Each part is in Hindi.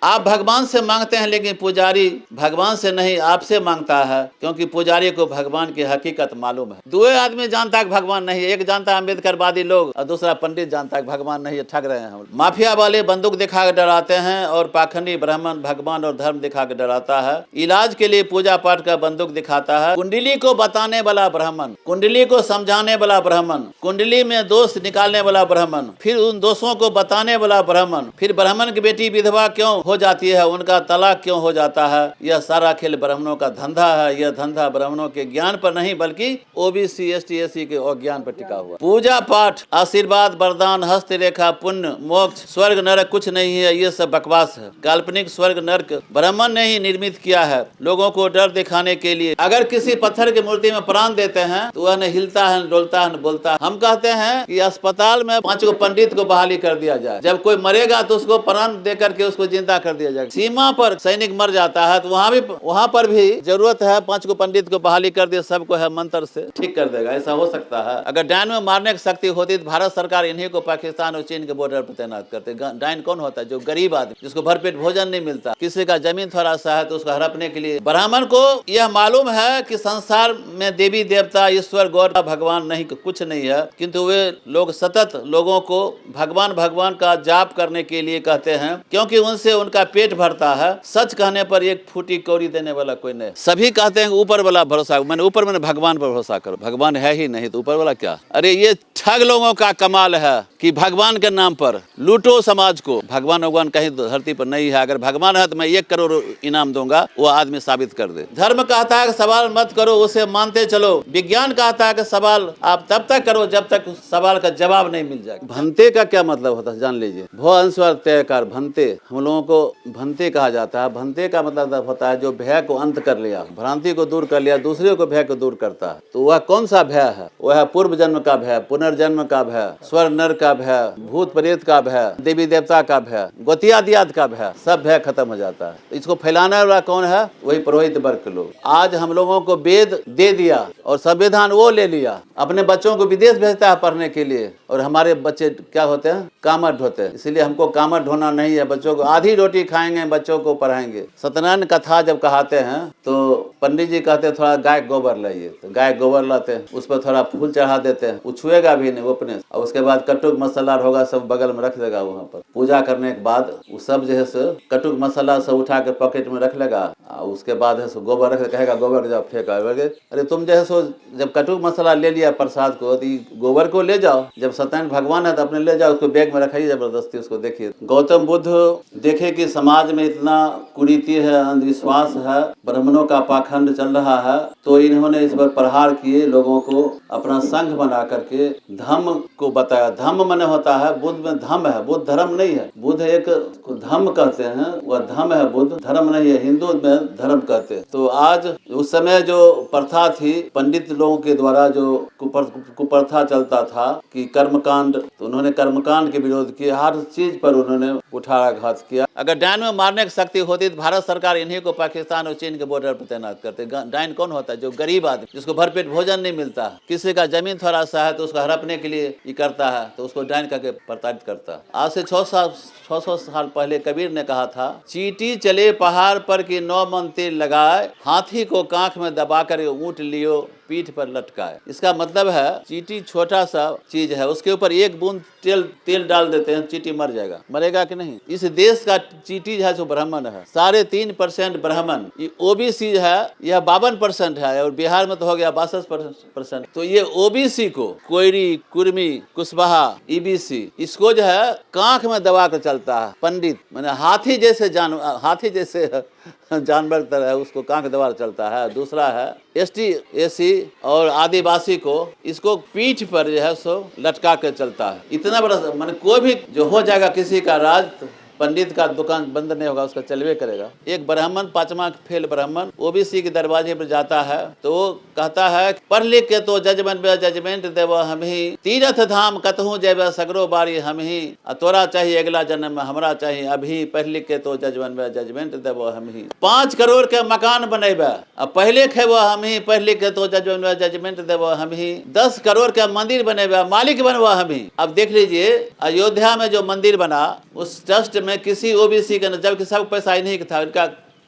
आप भगवान से मांगते हैं, लेकिन पुजारी भगवान से नहीं आपसे मांगता है, क्योंकि पुजारी को भगवान की हकीकत मालूम है। दो आदमी जानता है कि भगवान नहीं है, एक जानता है अम्बेडकरवादी लोग और दूसरा पंडित जानता है कि भगवान नहीं है। ठग रहे हैं हम। माफिया वाले बंदूक दिखा कर डराते हैं और पाखंडी ब्राह्मण भगवान और धर्म दिखा कर डराता है। इलाज के लिए पूजा पाठ का बंदूक दिखाता है। कुंडली को बताने वाला ब्राह्मण, कुंडली को समझाने वाला ब्राह्मण, कुंडली में दोष निकालने वाला ब्राह्मण, फिर उन दोषों को बताने वाला ब्राह्मण, फिर ब्राह्मण की बेटी विधवा क्यों हो जाती है, उनका तलाक क्यों हो जाता है, यह सारा खेल ब्राह्मणों का धंधा है। यह धंधा ब्राह्मणों के ज्ञान पर नहीं बल्कि ओबीसी एसटी एससी के अज्ञान पर टिका हुआ। पूजा पाठ, आशीर्वाद, वरदान, हस्त रेखा, पुण्य, मोक्ष, स्वर्ग नरक कुछ नहीं है, ये सब बकवास है। काल्पनिक स्वर्ग नरक ब्राह्मण ने ही निर्मित किया है, लोगों को डर दिखाने के लिए। अगर किसी पत्थर की मूर्ति में प्राण देते हैं तो वह न हिलता है, न डोलता है, न बोलता है। हम कहते हैं कि अस्पताल में 5 को पंडित को बहाली कर दिया जाए, जब कोई मरेगा तो उसको प्राण दे करके उसको जिंदा कर दिया जाएगा। सीमा पर सैनिक मर जाता है तो वहाँ पर भी जरूरत है 5 को पंडित को बहाली कर दिया, सबको है मंत्र से ठीक कर देगा। ऐसा हो सकता है? अगर डायन में मारने की शक्ति होती तो भारत सरकार इन्हीं को पाकिस्तान और चीन के बॉर्डर पर तैनात करते। डायन कौन होता है? जो गरीब आदमी, जिसको भरपेट भोजन नहीं मिलता, किसी का जमीन थोड़ा सा है तो उसको हड़पने के लिए। ब्राह्मण को यह मालूम है कि संसार में देवी देवता, ईश्वर, गौर, भगवान नहीं, कुछ नहीं है, किंतु वे लोग सतत लोगों को भगवान भगवान का जाप करने के लिए कहते हैं, क्योंकि उनसे उनका पेट भरता है। सच कहने पर एक फूटी कौड़ी देने वाला कोई नहीं। सभी कहते हैं ऊपर वाला भरोसा, मैंने ऊपर मैंने भगवान पर भरोसा करो। भगवान है ही नहीं तो ऊपर वाला क्या? अरे ये ठग लोगों का कमाल है कि भगवान के नाम पर लूटो समाज को। भगवान भगवान कहीं धरती पर नहीं है। अगर भगवान है तो मैं 1 करोड़ इनाम दूंगा, वो आदमी साबित कर दे। धर्म कहता है कि सवाल मत करो, उसे मानते चलो। विज्ञान कहता है कि सवाल आप तब तक करो जब तक सवाल का जवाब नहीं मिल जाए। भंते का क्या मतलब होता है जान लीजिए। भो अंस्वर तयकार भंते, हम लोगों को भंते कहा जाता है। भंते का मतलब होता है जो भय को अंत कर लिया, भ्रांति को दूर कर लिया, दूसरे को भय को दूर करता है। तो वह कौन सा भय है? वह पूर्व जन्म का भय, पुनर्जन्म का भय, स्वर्ग नर का भय, भूत प्रेत का भय, देवी देवता का भय, गोतिया दियाद का भय, सब भय खत्म हो जाता है। इसको फैलाने वाला कौन है? वही पुरोहित वर्ग के लोग। आज हम लोगों को वेद दे दिया और संविधान वो ले लिया, अपने बच्चों को विदेश भेजता है पढ़ने के लिए, और हमारे बच्चे क्या होते हैं? कामर ढोते हैं। इसलिए हमको कामर ढोना नहीं है। बच्चों को आधी रोटी खाएंगे, बच्चों को पढ़ाएंगे। सत्यनारायण कथा जब कहते हैं तो पंडित जी कहते हैं थोड़ा गाय गोबर लाइए, तो गाय गोबर लाते हैं, उस पर थोड़ा फूल चढ़ा देते हैं, वो छुएगा भी नहीं, वो अपने। और उसके बाद कटुक मसाला होगा, सब बगल में रख देगा। वहाँ पर पूजा करने के बाद वो सब जो है सो कटुक मसाला सब उठा के पॉकेट में रख लेगा। उसके बाद है सो गोबर रख, कहेगा गोबर जाओ फेंका। अरे तुम जो है सो जब कटुक मसाला ले लिया प्रसाद को, तो गोबर को ले जाओ। जब सत्यनारायण भगवान है तो अपने ले जाओ, उसको बैग में रखाइए जबरदस्ती। उसको देखिए गौतम बुद्ध देखे कि समाज में इतना कुरीति है, अंधविश्वास है, ब्राह्मणों का पाखंड चल रहा है, तो इन्होंने इस पर प्रहार किए, लोगों को अपना संघ बना करके धम्म को बताया। धम्म माने होता है, बुद्ध में धम्म है, बुद्ध धर्म नहीं है। बुद्ध एक धम्म कहते हैं, वह धम्म है, बुद्ध धर्म नहीं है। हिंदू में धर्म कहते हैं। तो आज उस समय जो प्रथा थी, पंडित लोगों के द्वारा जो कुप्रथा चलता था कि कर्मकांड, तो उन्होंने कर्मकांड के विरोध किए। हर चीज पर उन्होंने कुठाराघात किया। अगर डायन में मारने की शक्ति होती तो भारत सरकार इन्हीं को पाकिस्तान और चीन के बॉर्डर पर तैनात करते। डायन कौन होता है? जो गरीब आदमी, जिसको भरपेट भोजन नहीं मिलता, किसी का जमीन थोड़ा सा है तो उसको हड़पने के लिए ये करता है, तो उसको डायन करके प्रताड़ित करता है। आज से 600 साल पहले कबीर ने कहा था, चींटी चले पहाड़ पर कि 9 मन तेल लगाए, हाथी को कांख में दबाकर ऊंट लियो पीठ पर लटकाए। इसका मतलब है चींटी छोटा सा चीज है, उसके ऊपर 1 बूंद तेल डाल देते हैं, चींटी मर जाएगा। मरेगा कि नहीं? इस देश का चींटी है जो ब्राह्मण है, 3.5% ब्राह्मण। ये ओबीसी है, यह 52% है, और बिहार में तो हो गया 62%। तो ये ओबीसी को कोयरी, कुर्मी, कुशवाहा, ईबीसी, इसको जो है कांख में दबा कर चलता है पंडित। मैंने हाथी जैसे जानवर तरह उसको कांख दबा चलता है। दूसरा है एसटी एसी और आदिवासी को, इसको पीठ पर जो है सो लटका कर चलता है। इतना बड़ा माने कोई भी जो हो जाएगा किसी का राज, तो पंडित का दुकान बंद नहीं होगा, उसका चलवे करेगा। एक ब्राह्मण 5वां फेल ब्राह्मण ओबीसी के दरवाजे पर जाता है तो वो कहता है, पढ़ लिख के तो जजमेंट देव हम ही, तीर्थ धाम कतहु जेब सगरो बारी हम ही, तोरा चाहिए अगला जन्म हमरा चाहिए अभी, पढ़ लिख के तो जजमेंट देव हम ही। 5 करोड़ के मकान बनेबे, पहले खेब हम ही, पढ़ लिख के तो जजमेंट देव हम ही। 10 करोड़ के मंदिर बनेबे, मालिक बनवा हम ही। अब देख लीजिए अयोध्या में जो मंदिर बना, उस ट्रस्ट में किसी ओबीसी का, जबकि सब पैसा इन्हीं का था, इनका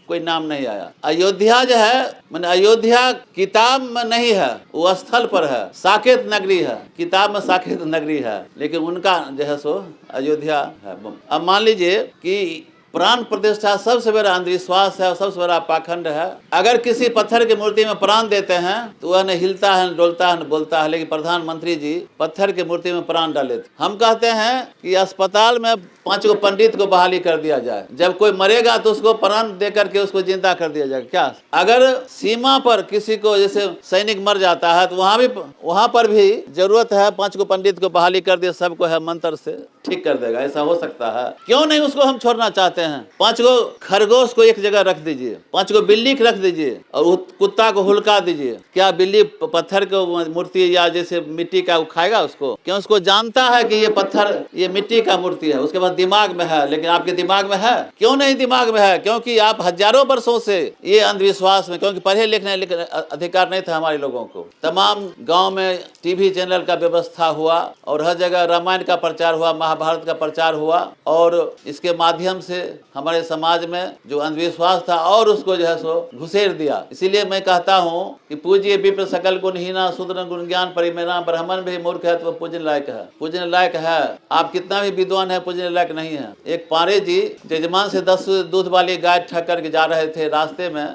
कोई नाम नहीं आया। अयोध्या जो है, मैंने अयोध्या किताब में नहीं है, वो स्थल पर है, साकेत नगरी है, किताब में साकेत नगरी है, लेकिन उनका जो है सो अयोध्या है। अब मान लीजिए कि प्राण प्रतिष्ठा सबसे बड़ा अंधविश्वास है और सबसे बड़ा पाखंड है। अगर किसी पत्थर की मूर्ति में प्राण देते हैं तो वह न हिलता है, न डोलता है, न बोलता है, लेकिन प्रधानमंत्री जी पत्थर की मूर्ति में प्राण डाले थे। हम कहते हैं कि अस्पताल में 5 गो पंडित को बहाली कर दिया जाए, जब कोई मरेगा तो उसको प्राण दे करके उसको जिंदा कर दिया जाए। क्या अगर सीमा पर किसी को जैसे सैनिक मर जाता है तो वहां पर भी जरूरत है 5 गो पंडित को बहाली कर दिया, सबको है मंत्र से ठीक कर देगा, ऐसा हो सकता है? क्यों नहीं उसको हम छोड़ना चाहते हैं? 5 गो खरगोश को एक जगह रख दीजिए, 5 गो बिल्ली को रख दीजिए और कुत्ता को हुलका दीजिए। क्या बिल्ली पत्थर को मूर्ति या जैसे मिट्टी का खाएगा उसको? क्यों? उसको जानता है कि ये पत्थर, ये मिट्टी का मूर्ति है, उसके बाद दिमाग में है। लेकिन आपके दिमाग में है? क्यों नहीं दिमाग में है? क्योंकि आप हजारों वर्षों से ये अंधविश्वास में, क्योंकि पढ़े लिखने अधिकार नहीं था हमारे लोगों को। तमाम गांव में टीवी चैनल का व्यवस्था हुआ और हर जगह रामायण का प्रचार हुआ, महाभारत का प्रचार हुआ, और इसके माध्यम से हमारे समाज में जो अंधविश्वास था और उसको जो है सो घुसेड़ दिया। इसीलिए मैं कहता हूँ कि पूज्य विप्र सकल गुणहीना शूद्र गुण ज्ञान परिमेना, ब्राह्मण भी मूर्ख है तो पूजन लायक है। पूजन लायक है, आप कितना भी विद्वान है, पूजन लायक नहीं है। एक पारे जी जजमान से 10 दूध वाली गाय ठग करके जा रहे थे, रास्ते में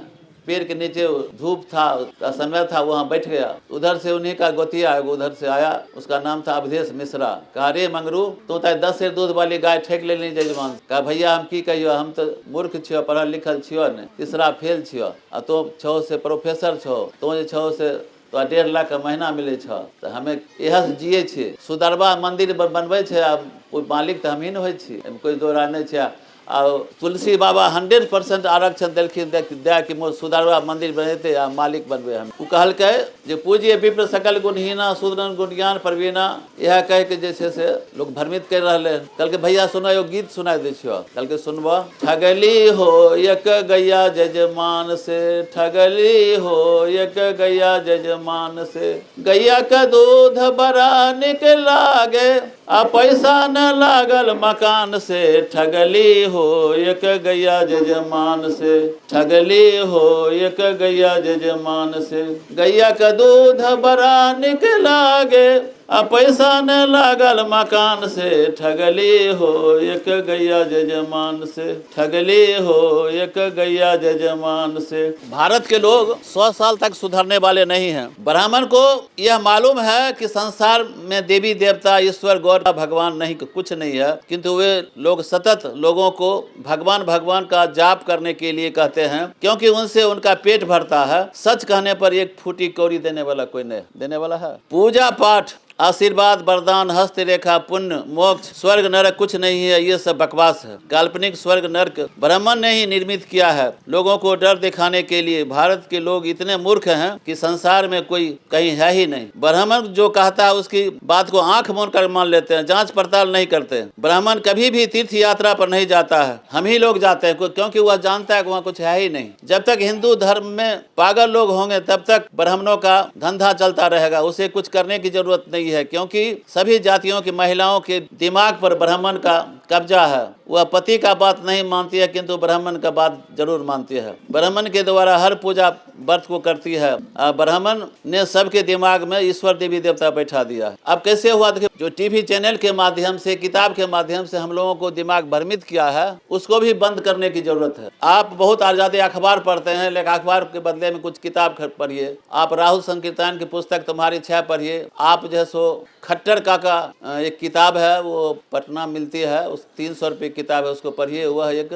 पेड़ के नीचे धूप था का समय था, वहाँ बैठ गया। उधर से उन्हीं का गोतिया उधर से आया, उसका नाम था अवधेश मिश्रा। कहा रे मंगरू, तो 10 से दूध वाली गाय ठेक ले ली जजमान। कहा भैया हम की कहियो, हम तो मूर्ख छियो, पढ़ल लिखल छियो ने, तीसरा फेल छियो, आ तो छो से प्रोफेसर छो, तो छो से तो 1.5 लाख का महीना मिले छ, तो हमें यह जिये छे। सुदरबा मंदिर बनबे छे, अब कोई मालिक तो हम ही न होइ छी, कोई दो राय नहीं छे। और तुलसी बाबा 100% आरक्षण दिलखिन दे कि मोर सुधारवा मंदिर बनेते आ मालिक बनबे हम। उ कहलकै जे पूज्य विप्र सकल गुणहीना शूद्र गुण ज्ञान प्रवीणा, यह कह के जैसे से लोग भ्रमित कर रहे। कहलकै भैया सुनो, एगो गीत सुना दे छियो। कहलकै सुनबो। ठगली हो एक गैया जजमान से, ठगली हो एक गैया जजमान से, गैया का दूध बड़ा निक लागे आ पैसा न लागल मकान से। ठगली हो एक गैया जजमान से, ठगली हो एक गैया जजमान से, गैया का दूध बड़ा निक लागे आ पैसा न लागल मकान से। ठगली हो एक गैया जजमान से, ठगली हो एक गैया जजमान से। भारत के लोग 100 साल तक सुधरने वाले नहीं हैं। ब्राह्मण को यह मालूम है कि संसार में देवी देवता ईश्वर गौर भगवान नहीं, कुछ नहीं है, किंतु वे लोग सतत लोगों को भगवान भगवान का जाप करने के लिए कहते हैं, क्योंकि उनसे उनका पेट भरता है। सच कहने पर एक फूटी कौड़ी देने वाला कोई नहीं देने वाला है। पूजा पाठ, आशीर्वाद, वरदान, हस्त रेखा, पुण्य, मोक्ष, स्वर्ग नरक कुछ नहीं है, ये सब बकवास है। काल्पनिक स्वर्ग नरक ब्राह्मण ने ही निर्मित किया है लोगों को डर दिखाने के लिए। भारत के लोग इतने मूर्ख हैं कि संसार में कोई कहीं है ही नहीं। ब्राह्मण जो कहता है उसकी बात को आंख मूंद कर मान लेते हैं, जांच पड़ताल नहीं करते। ब्राह्मण कभी भी तीर्थ यात्रा पर नहीं जाता है, हम ही लोग जाते हैं, क्योंकि वह जानता है कि वहाँ कुछ है ही नहीं। जब तक हिंदू धर्म में पागल लोग होंगे तब तक ब्राह्मणों का धंधा चलता रहेगा, उसे कुछ करने की जरूरत नहीं है, क्योंकि सभी जातियों की महिलाओं के दिमाग पर ब्राह्मण का कब्जा है। वह पति का बात नहीं मानती है, किंतु ब्राह्मण का बात जरूर मानती है। ब्राह्मण के द्वारा हर पूजा व्रत को करती है। ब्राह्मण ने सबके दिमाग में ईश्वर देवी देवता बैठा दिया। अब कैसे हुआ? देखिए, जो टीवी चैनल के माध्यम से, किताब के माध्यम से हम लोगों को दिमाग भ्रमित किया है, उसको भी बंद करने की जरूरत है। आप बहुत ज्यादा अखबार पढ़ते हैं, लेकिन अखबार के बदले में कुछ किताब पढ़िए। आप राहुल संकीर्तन की पुस्तक तुम्हारी छह पढ़िए। आप जो है सो खट्टर काका एक किताब है, वो पटना मिलती है, उस 300 रुपये किताब है, उसको पढ़िए। वह एक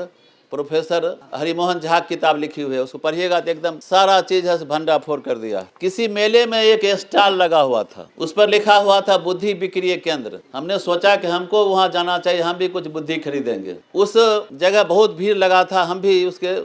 प्रोफेसर हरिमोहन झा की किताब लिखी हुई है, उसको पढ़िएगा तो एकदम सारा चीज है भंडाफोड़ कर दिया। किसी मेले में एक स्टॉल लगा हुआ था, उस पर लिखा हुआ था बुद्धि विक्रय केंद्र। हमने सोचा कि हमको वहां जाना चाहिए, हम भी कुछ बुद्धि खरीदेंगे। उस जगह बहुत भीड़ लगा था, हम भी उसके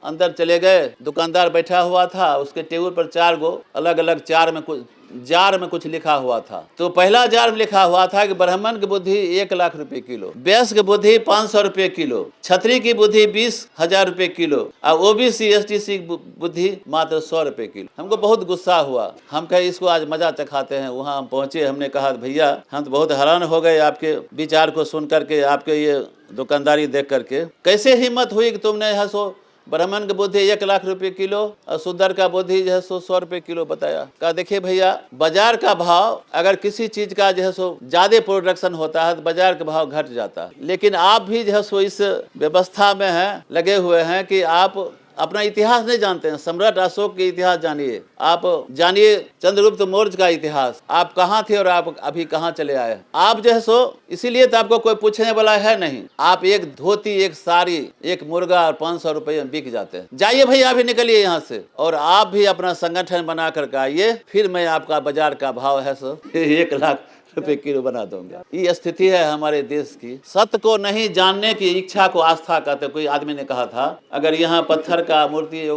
अंदर चले गए। दुकानदार बैठा हुआ था, उसके टेबल पर 4 गो अलग अलग 4 में कुछ जार में कुछ लिखा हुआ था। तो पहला जार में लिखा हुआ था कि ब्राह्मण की बुद्धि 1 लाख रुपए किलो, वैश्य की बुद्धि 500 रुपए किलो, क्षत्रिय की बुद्धि 20,000 रुपए किलो और ओबीसी एसटीसी की बुद्धि मात्र 100 रुपए किलो। हमको बहुत गुस्सा हुआ। हम कहे इसको आज मजा चखाते हैं। वहाँ हम पहुंचे, हमने कहा भैया हम तो बहुत हैरान हो गए आपके विचार को सुन करके, आपके ये दुकानदारी देख करके। कैसे हिम्मत हुई कि तुमने है सो ब्राह्मण की बुद्धि 1 लाख रुपए किलो और शूद्र का बुद्धि जो है 100 रुपए किलो बताया। कहा देखिए भैया, बाजार का भाव अगर किसी चीज का जो है सो ज्यादा प्रोडक्शन होता है तो बाजार का भाव घट जाता है। लेकिन आप भी जो है सो इस व्यवस्था में हैं, लगे हुए हैं कि आप अपना इतिहास नहीं जानते हैं। सम्राट अशोक के इतिहास जानिए, आप जानिए चंद्रगुप्त मौर्य का इतिहास, आप कहाँ थे और आप अभी कहाँ चले आए। आप जो है सो इसीलिए तो आपको कोई पूछने वाला है नहीं। आप एक धोती, एक साड़ी, एक मुर्गा और 500 रुपये में बिक जाते हैं। जाइए भैया अभी निकलिए यहाँ से और आप भी अपना संगठन बना करके आइए, फिर मैं आपका बाजार का भाव है सो 1 लाख रुपए किलो बना दूंगा। ये स्थिति है हमारे देश की। सत्य को नहीं जानने की इच्छा को आस्था कहते। कोई आदमी ने कहा था अगर यहाँ पत्थर का मूर्ति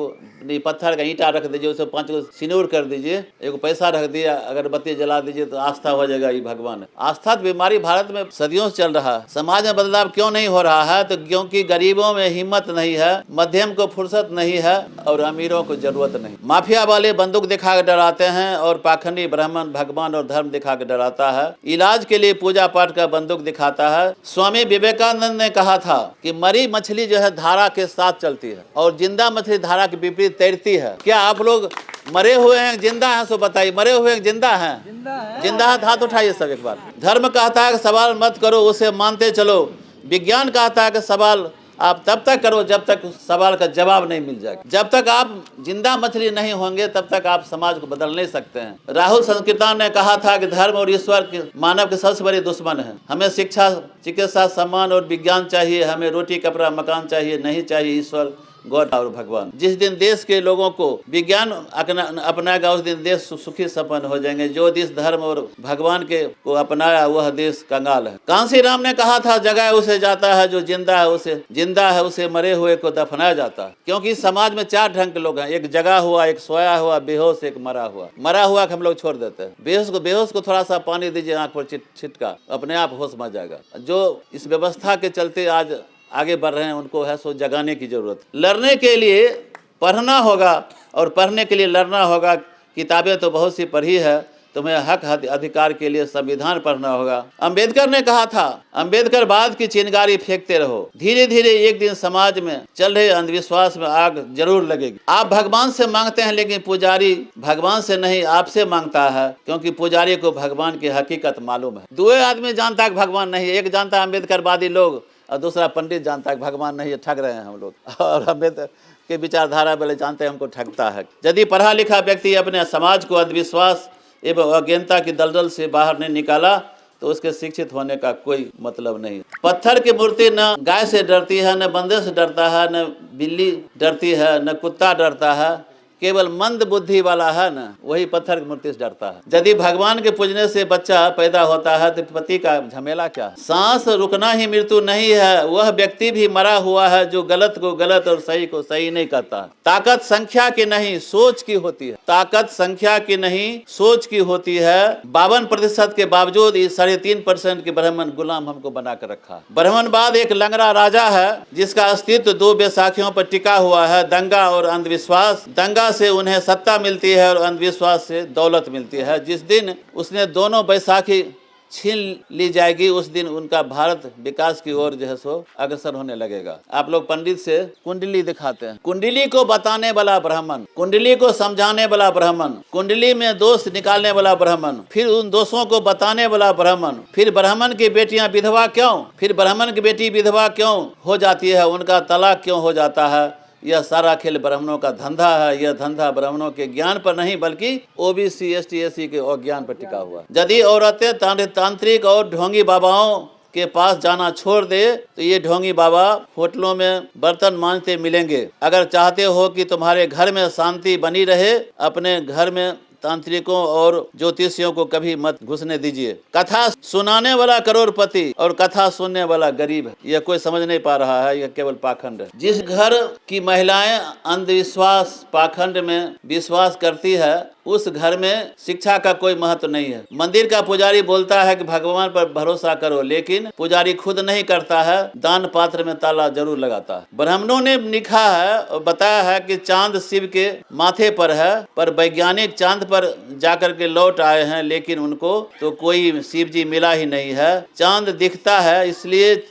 नहीं, पत्थर का ईंटा रख दीजिए, उसे 5 को सिनूर कर दीजिए, एक पैसा रख दिया, अगरबत्ती जला दीजिए तो आस्था हो जाएगा। ये भगवान है। आस्था तो बीमारी भारत में सदियों से चल रहा है। समाज में बदलाव क्यों नहीं हो रहा है? तो क्योंकि गरीबों में हिम्मत नहीं है, मध्यम को फुर्सत नहीं है और अमीरों को जरूरत नहीं। माफिया वाले बंदूक दिखा कर डराते हैं और पाखंडी ब्राह्मण भगवान और धर्म दिखा कर डराता है। इलाज के लिए पूजा पाठ का बंदूक दिखाता है। स्वामी विवेकानंद ने कहा था कि मरी मछली जो है धारा के साथ चलती है और जिंदा मछली धारा के विपरीत तैरती है। क्या आप लोग मरे हुए हैं जिंदा हैं? सो बताइए, मरे हुए हैं जिंदा हैं? जिंदा है, हाथ उठाइए सब एक बार। धर्म कहता है कि सवाल मत करो, उसे मानते चलो। विज्ञान कहता है कि सवाल आप तब तक करो जब तक उस सवाल का जवाब नहीं मिल जाएगा। जब तक आप जिंदा मछली नहीं होंगे तब तक आप समाज को बदल नहीं सकते हैं। राहुल संकीर्तन ने कहा था कि धर्म और ईश्वर मानव के सबसे बड़े दुश्मन है। हमें शिक्षा, चिकित्सा, सम्मान और विज्ञान चाहिए। हमें रोटी, कपड़ा, मकान चाहिए, नहीं चाहिए ईश्वर, गॉड और भगवान। जिस दिन देश के लोगों को विज्ञान अपनाएगा उस दिन देश सुखी संपन्न हो जाएंगे। जो देश धर्म और भगवान के को अपनाया वह देश कंगाल है। कांसी राम ने कहा था जगह उसे जाता है जो जिंदा है, उसे मरे हुए को दफनाया जाता है। क्योंकि समाज में 4 ढंग के लोग हैं, एक जगा हुआ, एक सोया हुआ, बेहोश, एक मरा हुआ। मरा हुआ हम लोग छोड़ देते हैं। बेहोश को थोड़ा सा पानी दीजिए आंख पर छिटका, अपने आप होश में जाएगा। जो इस व्यवस्था के चलते आज आगे बढ़ रहे हैं उनको है सो जगाने की जरूरत। लड़ने के लिए पढ़ना होगा और पढ़ने के लिए लड़ना होगा। किताबें तो बहुत सी पढ़ी है, तुम्हें हक अधिकार के लिए संविधान पढ़ना होगा। अंबेडकर ने कहा था, अंबेडकरवाद की चिंगारी फेंकते रहो, धीरे धीरे एक दिन समाज में चल रहे अंधविश्वास में आग जरूर लगेगी। आप भगवान से मांगते हैं लेकिन पुजारी भगवान से नहीं आपसे मांगता है, क्योंकि पुजारी को भगवान की हकीकत मालूम है। 2 आदमी जानता है भगवान नहीं है। एक जानता है अंबेडकरवादी लोग और दूसरा पंडित जानता है भगवान नहीं है। ठग रहे हैं हम लोग। और अंबेडकर के विचारधारा वाले जानते हैं हमको ठगता है। यदि पढ़ा लिखा व्यक्ति अपने समाज को अंधविश्वास एवं अज्ञानता की दलदल से बाहर नहीं निकाला तो उसके शिक्षित होने का कोई मतलब नहीं। पत्थर की मूर्ति न गाय से डरती है, न बंदर से डरता है, न बिल्ली डरती है, न कुत्ता डरता है। केवल मंद बुद्धि वाला है ना वही पत्थर की मूर्ति से डरता है। यदि भगवान के पूजने से बच्चा पैदा होता है तो पति का झमेला क्या? सांस रुकना ही मृत्यु नहीं है। वह व्यक्ति भी मरा हुआ है जो गलत को गलत और सही को सही नहीं करता। ताकत संख्या की नहीं सोच की होती है। ताकत संख्या की नहीं सोच की होती है। 52% के बावजूद 3.5% के ब्राह्मण गुलाम हमको बना कर रखा। ब्राह्मणवाद एक लंगड़ा राजा है जिसका अस्तित्व 2 बैसाखियों पर टिका हुआ है, दंगा और अंधविश्वास। दंगा से उन्हें सत्ता मिलती है और अंधविश्वास से दौलत मिलती है। जिस दिन उसने दोनों बैसाखी छीन ली जाएगी उस दिन उनका भारत विकास की ओर जो है सो अग्रसर होने लगेगा। आप लोग पंडित से कुंडली दिखाते हैं। कुंडली को बताने वाला ब्राह्मण, कुंडली को समझाने वाला ब्राह्मण, कुंडली में दोष निकालने वाला ब्राह्मण, फिर उन दोषों को बताने वाला ब्राह्मण, फिर ब्राह्मण की बेटियां विधवा क्यों, फिर ब्राह्मण की बेटी विधवा क्यों हो जाती है, उनका तलाक क्यों हो जाता है। यह सारा खेल ब्राह्मणों का धंधा है। यह धंधा ब्राह्मणों के ज्ञान पर नहीं बल्कि ओबीसी, एसटी, एससी के अज्ञान पर टिका हुआ। यदि औरतें तांत्रिक और ढोंगी बाबाओं के पास जाना छोड़ दे तो ये ढोंगी बाबा होटलों में बर्तन मांजते मिलेंगे। अगर चाहते हो कि तुम्हारे घर में शांति बनी रहे, अपने घर में तांत्रिकों और ज्योतिषियों को कभी मत घुसने दीजिए। कथा सुनाने वाला करोड़पति और कथा सुनने वाला गरीब है, यह कोई समझ नहीं पा रहा है, यह केवल पाखंड है। जिस घर की महिलाएं अंधविश्वास पाखंड में विश्वास करती है, उस घर में शिक्षा का कोई महत्व नहीं है। मंदिर का पुजारी बोलता है कि भगवान पर भरोसा करो, लेकिन पुजारी खुद नहीं करता है, दान पात्र में ताला जरूर लगाता है। ब्राह्मणों ने लिखा है और बताया है कि चांद शिव के माथे पर है, पर वैज्ञानिक चांद पर जाकर के लौट आए हैं, लेकिन उनको तो कोई शिव जी मिला ही नहीं है। चांद दिखता है इसलिए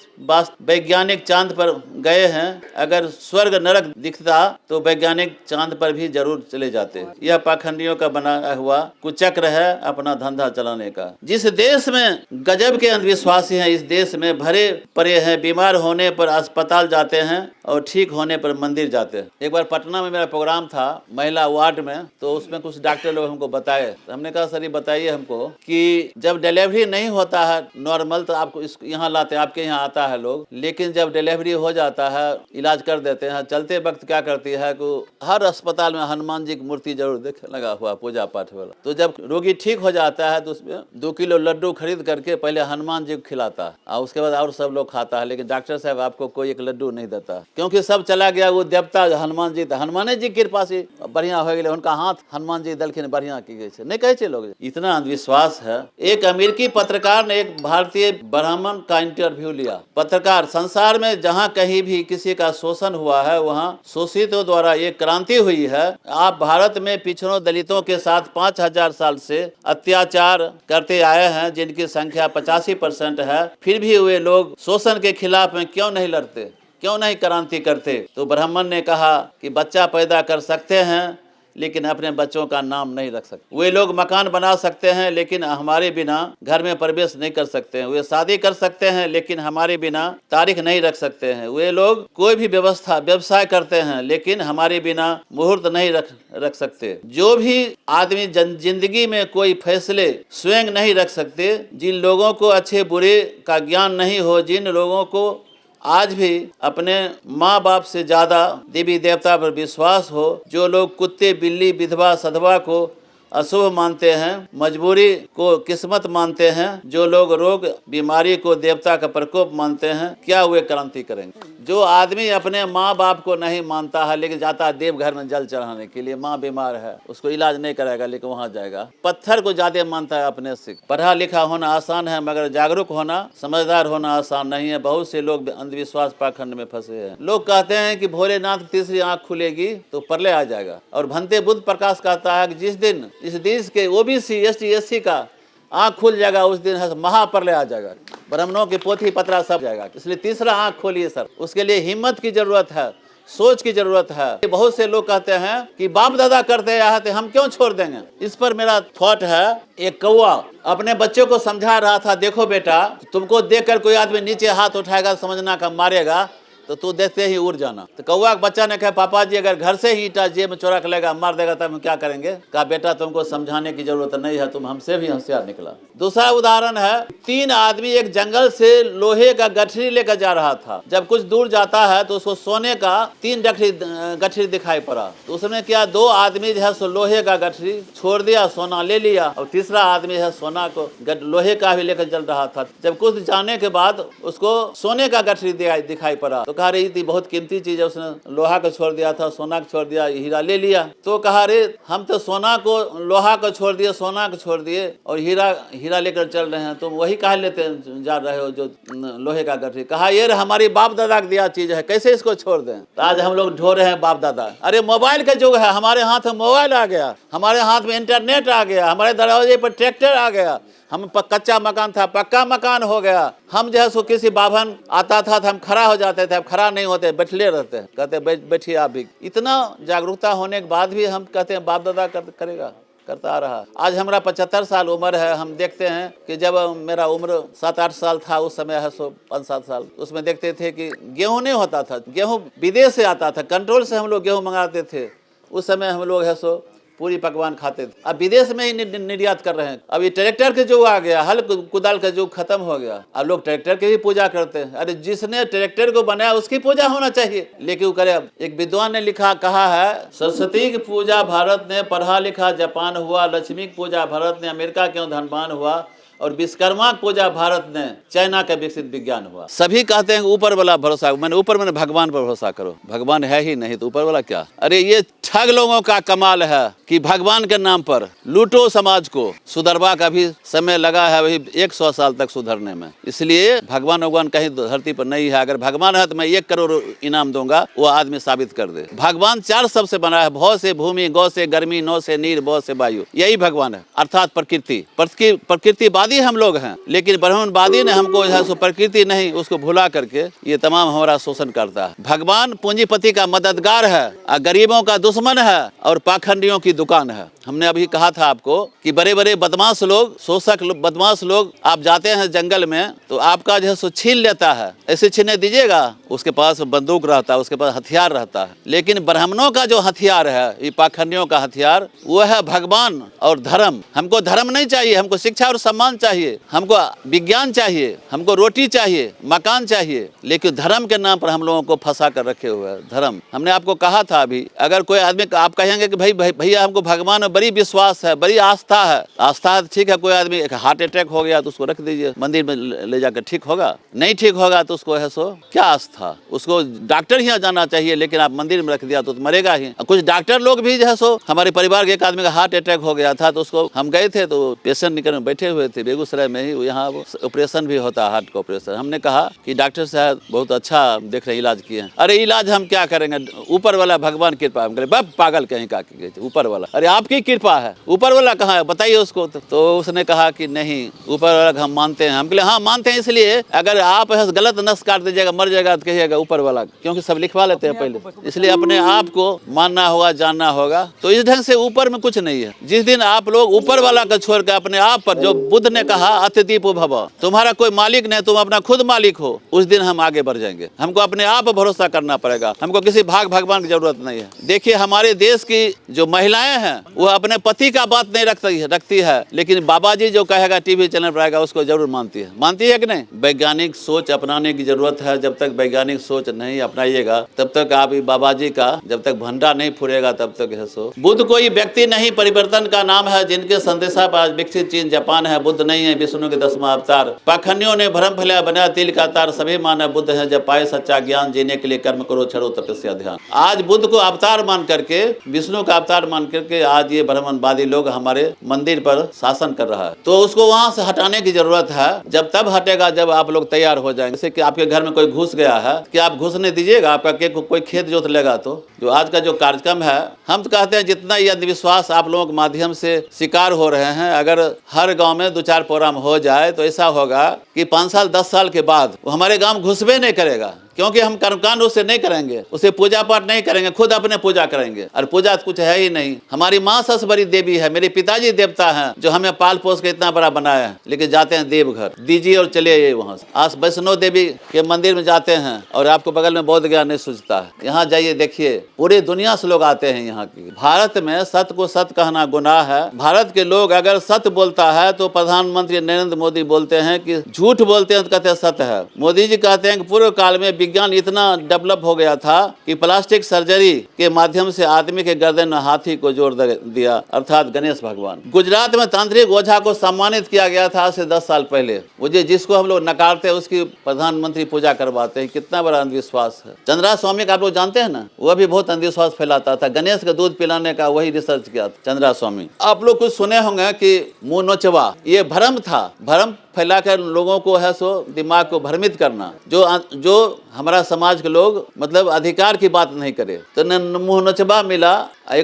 वैज्ञानिक चांद पर गए हैं। अगर स्वर्ग नरक दिखता तो वैज्ञानिक चांद पर भी जरूर चले जाते। यह पाखंडियों का बना हुआ कुचक्र है अपना धंधा चलाने का। जिस देश में गजब के अंधविश्वासी हैं, इस देश में भरे पड़े हैं। बीमार होने पर अस्पताल जाते हैं और ठीक होने पर मंदिर जाते हैं। एक बार पटना में मेरा प्रोग्राम था महिला वार्ड में, तो उसमें कुछ डॉक्टर लोग हमको बताए। हमने कहा सर ये बताइए हमको कि जब डिलीवरी नहीं होता है नॉर्मल तो आपको यहाँ लाते, आपके यहाँ आता है लोग, लेकिन जब डिलीवरी हो जाता है इलाज कर देते हैं। चलते वक्त क्या करती है कि हर अस्पताल में हनुमान जी की मूर्ति जरूर देखे लगा हुआ पूजा पाठ वाला। तो जब रोगी ठीक हो जाता है तो उसमें 2 किलो लड्डू खरीद करके पहले हनुमान जी को खिलाता है और उसके बाद और सब लोग खाता है, लेकिन डॉक्टर साहब आपको कोई एक लड्डू नहीं देता, क्योंकि सब चला गया। वो देवता हनुमान जी था, हनुमान जी की कृपा से बढ़िया हो गए, उनका हाथ हनुमान जी दलखिन बढ़िया की गई नहीं कहे लोग। इतना अंधविश्वास है। एक अमेरिकी पत्रकार ने एक भारतीय ब्राह्मण का इंटरव्यू लिया। पत्रकार, संसार में जहां कहीं भी किसी का शोषण हुआ है वहां शोषितों द्वारा एक क्रांति हुई है। आप भारत में पिछड़ों दलितों के साथ 5000 साल से अत्याचार करते आए हैं, जिनकी संख्या 85% है, फिर भी वे लोग शोषण के खिलाफ में क्यों नहीं लड़ते, क्यों नहीं क्रांति करते? तो ब्राह्मण ने कहा कि बच्चा पैदा कर सकते हैं लेकिन अपने बच्चों का नाम नहीं रख सकते। वे लोग मकान बना सकते हैं लेकिन हमारे बिना घर में प्रवेश नहीं कर सकते हैं। वे शादी कर सकते हैं लेकिन हमारे बिना तारीख नहीं रख सकते हैं। वे लोग कोई भी व्यवसाय करते हैं लेकिन हमारे बिना मुहूर्त नहीं रख सकते। जो भी आदमी जिंदगी में कोई फैसले स्वयं नहीं रख सकते, जिन लोगों को अच्छे बुरे का ज्ञान नहीं हो, जिन लोगों को आज भी अपने माँ बाप से ज़्यादा देवी देवता पर विश्वास हो, जो लोग कुत्ते बिल्ली विधवा सधवा को अशुभ मानते हैं, मजबूरी को किस्मत मानते हैं, जो लोग रोग बीमारी को देवता का प्रकोप मानते हैं, क्या वे क्रांति करेंगे? जो आदमी अपने माँ बाप को नहीं मानता है लेकिन जाता है देवघर में जल चढ़ाने के लिए, माँ बीमार है उसको इलाज नहीं कराएगा लेकिन वहाँ जाएगा। पत्थर को ज्यादा मानता है अपने से। पढ़ा लिखा होना आसान है मगर जागरूक होना समझदार होना आसान नहीं है। बहुत से लोग अंधविश्वास पाखंड में फंसे हैं। लोग कहते हैं कि भोलेनाथ तीसरी आंख खुलेगी तो प्रलय आ जाएगा, और भंते बुद्ध प्रकाश कहता है कि जिस दिन इस देश के ओबीसी एसटी एससी का आंख खुल जाएगा उस दिन महाप्रलय आ जाएगा, ब्राह्मणों की पोथी पत्रा सब जाएगा। इसलिए तीसरा आंख खोलिए सर। उसके लिए हिम्मत की जरूरत है, सोच की जरूरत है। बहुत से लोग कहते हैं कि बाप दादा करते आए थे हम क्यों छोड़ देंगे। इस पर मेरा थॉट है, एक कौवा अपने बच्चों को समझा रहा था, देखो बेटा तुमको देखकर कोई आदमी नीचे हाथ उठाएगा समझना का मारेगा तो तू देखते ही उड़ जाना। तो कौवा के बच्चा ने कहा पापा जी अगर घर से ही ईटा जेब में चोरा कर लेगा मार देगा तब हम क्या करेंगे? कहा बेटा तुमको समझाने की जरूरत नहीं है, तुम हमसे भी होशियार निकला। दूसरा उदाहरण है, 3 आदमी एक जंगल से लोहे का गठरी लेकर जा रहा था। जब कुछ दूर जाता है तो उसको सोने का 3 गठरी दिखाई पड़ा। तो उसने क्या, 2 आदमी जो है सो लोहे का गठरी छोड़ दिया, सोना ले लिया, और तीसरा आदमी है सोना को लोहे का भी लेकर चल रहा था। जब कुछ जाने के बाद उसको सोने का गठरी दिखाई पड़ा तो कहा रही थी बहुत कीमती चीज है, उसने लोहा को छोड़ दिया था, सोना को छोड़ दिया, हीरा ले लिया। तो कहा रे हम तो सोना को लोहा को छोड़ दिए, सोना को छोड़ दिए और हीरा लेकर चल रहे हैं, तुम वही कहा लेते जा रहे हो जो लोहे का गठरी। कहा ये हमारी बाप दादा का दिया चीज है, कैसे इसको छोड़ दें? तो आज हम लोग ढो रहे हैं बाप दादा। अरे मोबाइल का युग है, हमारे हाथ में मोबाइल आ गया, हमारे हाथ में इंटरनेट आ गया, हमारे दरवाजे पर ट्रैक्टर आ गया, हम कच्चा मकान था पक्का मकान हो गया। हम जो है सो किसी बाभन आता था तो हम खड़ा हो जाते थे, अब खड़ा नहीं होते, बैठले रहते हैं, कहते बैठिए आप भी। इतना जागरूकता होने के बाद भी हम कहते हैं बाप दादा करेगा, करता आ रहा। आज हमारा 75 साल उम्र है। हम देखते हैं कि जब मेरा उम्र 7-8 साल था उस समय है सो 5-7 साल, उसमें देखते थे कि गेहूं नहीं होता था, गेहूं विदेश से आता था, कंट्रोल से हम लोग गेहूं मंगाते थे। उस समय हम लोग है सो पूरी पकवान खाते थे, अब विदेश में ही निर्यात कर रहे हैं। अब ये ट्रैक्टर के जो आ गया, हल कुदाल का जो खत्म हो गया, अब लोग ट्रैक्टर की भी पूजा करते हैं। अरे जिसने ट्रैक्टर को बनाया उसकी पूजा होना चाहिए, लेकिन वो करे। एक विद्वान ने लिखा, कहा है, सरस्वती की पूजा भारत ने पढ़ा लिखा जापान हुआ, लक्ष्मी की पूजा भारत ने अमेरिका क्यों धनवान हुआ, और विश्वकर्मा पूजा भारत ने चाइना का विकसित विज्ञान हुआ। सभी कहते हैं ऊपर वाला भरोसा, मैंने ऊपर मैंने भगवान पर भरोसा करो, भगवान है ही नहीं तो ऊपर वाला क्या। अरे ये ठग लोगों का कमाल है कि भगवान के नाम पर लूटो समाज को। सुधरवा का भी समय लगा है वही 100 साल तक सुधरने में, इसलिए भगवान कहीं धरती पर नहीं है। अगर भगवान है तो मैं 1 करोड़ इनाम दूंगा, वो आदमी साबित कर दे। भगवान 4 शब्द से बना है, भौ से भूमि, गौ से गर्मी, नौ से नीर, बौ से वायु, यही भगवान है, अर्थात प्रकृतिवादी हम लोग हैं। लेकिन ब्राह्मणवादी ने हमको जो है सो प्रकृति नहीं, उसको भुला करके ये तमाम हमारा शोषण करता है। भगवान पूंजीपति का मददगार है, गरीबों का दुश्मन है और पाखंडियों की दुकान है। हमने अभी कहा था आपको कि बड़े बड़े बदमाश लोग, शोषक बदमाश लोग, आप जाते हैं जंगल में तो आपका जो है सो छीन लेता है। ऐसे छीने दीजिएगा, उसके पास बंदूक रहता है, उसके पास हथियार रहता है। लेकिन ब्राह्मणों का जो हथियार है, ये पाखंडियों का हथियार, वो है भगवान और धर्म। हमको धर्म नहीं चाहिए, हमको शिक्षा और सम्मान चाहिए, हमको विज्ञान चाहिए, हमको रोटी चाहिए, मकान चाहिए, लेकिन धर्म के नाम पर हम लोगों को फंसा कर रखे हुए हैं। धर्म, हमने आपको कहा था अभी, अगर कोई आदमी आप कहेंगे कि भाई भैया हमको भगवान में बड़ी विश्वास है, बड़ी आस्था है, आस्था ठीक है। कोई आदमी एक हार्ट अटैक हो गया तो उसको रख दीजिए मंदिर में ले जाकर, ठीक होगा? नहीं ठीक होगा तो उसको है सो क्या आस्था, उसको डॉक्टर ही जाना चाहिए, लेकिन आप मंदिर में रख दिया तो मरेगा ही। कुछ डॉक्टर लोग भी जो है सो, हमारे परिवार के एक आदमी का हार्ट अटैक हो गया था तो उसको हम गए थे तो पेशेंट निकल में बैठे हुए थे बेगूसराय में ही, यहाँ ऑपरेशन भी होता है, हार्ट का ऑपरेशन। हमने कहा कि डॉक्टर साहब बहुत अच्छा देख रहे इलाज किए हैं। अरे इलाज हम क्या करेंगे, ऊपर वाला भगवान कृपा। हम कहे बाप पागल कहीं का ऊपर वाला, अरे आपकी कृपा है, ऊपर वाला कहाँ है बताइए उसको। तो उसने कहा कि नहीं, ऊपर वाला हम मानते हैं। हम कहे हाँ मानते हैं, इसलिए अगर आप गलत नस काट दीजिएगा, मर जाएगा तो कहिएगा ऊपर वाला, क्योंकि सब लिखवा लेते हैं पहले। इसलिए अपने आप को मानना होगा, जानना होगा। तो इस ढंग से ऊपर में कुछ नहीं है। जिस दिन आप लोग ऊपर वाला का छोड़ कर अपने आप पर, जो बुद्ध ने कहा अतिदीपो भव, तुम्हारा कोई मालिक नहीं, तुम अपना खुद मालिक हो, उस दिन हम आगे बढ़ जाएंगे। हमको अपने आप पर भरोसा करना पड़ेगा, हमको किसी भगवान की जरूरत नहीं है। देखिए हमारे देश की जो महिलाएं हैं वो अपने पति का बात नहीं रखती है, लेकिन बाबा जी जो कहेगा टीवी चैनल पर आएगा उसको जरूर मानती है कि नहीं। वैज्ञानिक सोच अपनाने की जरूरत है। जब तक वैज्ञानिक सोच नहीं अपनाइएगा तब तक आप बाबा जी का जब तक भंडा नहीं फुरेगा तब तक है सो। बुद्ध कोई व्यक्ति नहीं, परिवर्तन का नाम है, जिनके संदेशा पर आज विकसित चीन जापान है। बुद्ध नहीं है, विष्णु के 10वां अवतार। पाखंडियों ने भ्रम फैलाया, बनाया तिल का तार। सभी मानव बुद्ध है, जब पाए सच्चा ज्ञान, जीने के लिए कर्म करो, छड़ो तपस्या ध्यान। आज बुद्ध को अवतार मान करके, विष्णु का अवतार मान करके आज ये ब्राह्मणवादी लोग हमारे मंदिर पर शासन कर रहा है। तो उसको वहां से हटाने की जरूरत है। जब तब हटेगा जब आप लोग तैयार हो जाएंगे। जैसे कि आपके घर में कोई घुस गया है कि आप घुसने दीजिएगा, आपका कोई खेत जोत लेगा। तो जो आज का जो कार्यक्रम है, हम तो कहते हैं जितना ये अंधविश्वास आप लोगों के माध्यम से शिकार हो रहे हैं, अगर हर गांव में 2-4 प्रोग्राम हो जाए तो ऐसा होगा कि 5 साल 10 साल के बाद वो हमारे गांव घुसबे नहीं करेगा, क्योंकि हम कर्मकांड उससे नहीं करेंगे, उसे पूजा पाठ नहीं करेंगे, खुद अपने पूजा करेंगे। और पूजा कुछ है ही नहीं। हमारी माँ सबसे बड़ी देवी है, मेरे पिताजी देवता हैं जो हमें पाल पोस के इतना बड़ा बनाया है। लेकिन जाते हैं देवघर, दीजिए और चले आइए वहाँ से। आज वैष्णो देवी के मंदिर में जाते हैं और आपको बगल में बौद्ध ज्ञान नहीं सूझता है। यहाँ जाइए देखिए, पूरे दुनिया से लोग आते हैं यहाँ की। भारत में सत्य को सत्य कहना गुनाह है। भारत के लोग अगर सत्य बोलता है तो प्रधानमंत्री नरेंद्र मोदी बोलते हैं कि झूठ बोलते हैं तो कहते हैं सत्य है। मोदी जी कहते हैं कि पूर्व काल में विज्ञान इतना डेवलप हो गया था कि प्लास्टिक सर्जरी के माध्यम से आदमी के गर्दन में हाथी को जोड़ दिया, अर्थात गणेश भगवान। गुजरात में तांत्रिक ओझा को सम्मानित किया गया था आज से 10 साल पहले। वो जिसको हम लोग नकारते हैं उसकी प्रधानमंत्री पूजा करवाते हैं। कितना बड़ा अंधविश्वास है। चंद्रा स्वामी का आप लोग जानते हैं ना, वह भी बहुत अंधविश्वास फैलाता था। गणेश का दूध पिलाने का वही रिसर्च किया था चंद्रा स्वामी। आप लोग कुछ सुने होंगे कि मुंह नोचवा, ये भ्रम था। भ्रम फैलाकर लोगों को है सो दिमाग को भ्रमित करना। जो हमारा समाज के लोग मतलब अधिकार की बात नहीं करे तो मुंह नोचवा मिला।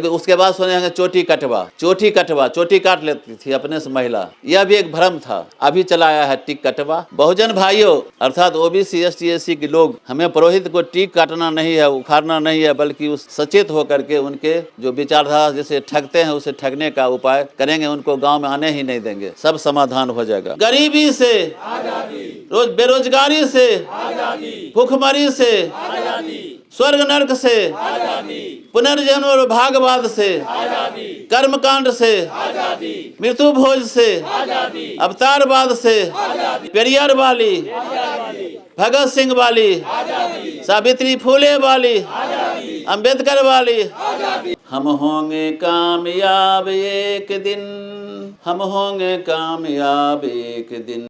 उसके बाद सुने होंगे चोटी कटवा, चोटी काट लेती थी अपने से महिला। यह भी एक भ्रम था। अभी चलाया है टिक कटवा। बहुजन भाइयों अर्थात ओबीसी एसटी एससी के लोग, हमें पुरोहित को टिक काटना नहीं है, उखाड़ना नहीं है, बल्कि उस सचेत होकर के उनके जो विचारधारा जैसे ठगते हैं उसे ठगने का उपाय करेंगे। उनको गाँव में आने ही नहीं देंगे, सब समाधान हो जाएगा। गरीबी से आजादी, बेरोजगारी से आजादी, भूखमरी से आजादी, स्वर्ग नरक से, पुनर्जन्म और भागवाद से, कर्मकांड से, मृत्यु भोज से, अवतारवाद से, पेरियार वाली, भगत सिंह वाली, सावित्री फुले वाली, अंबेडकर वाली। हम होंगे कामयाब एक दिन, हम होंगे कामयाब एक दिन।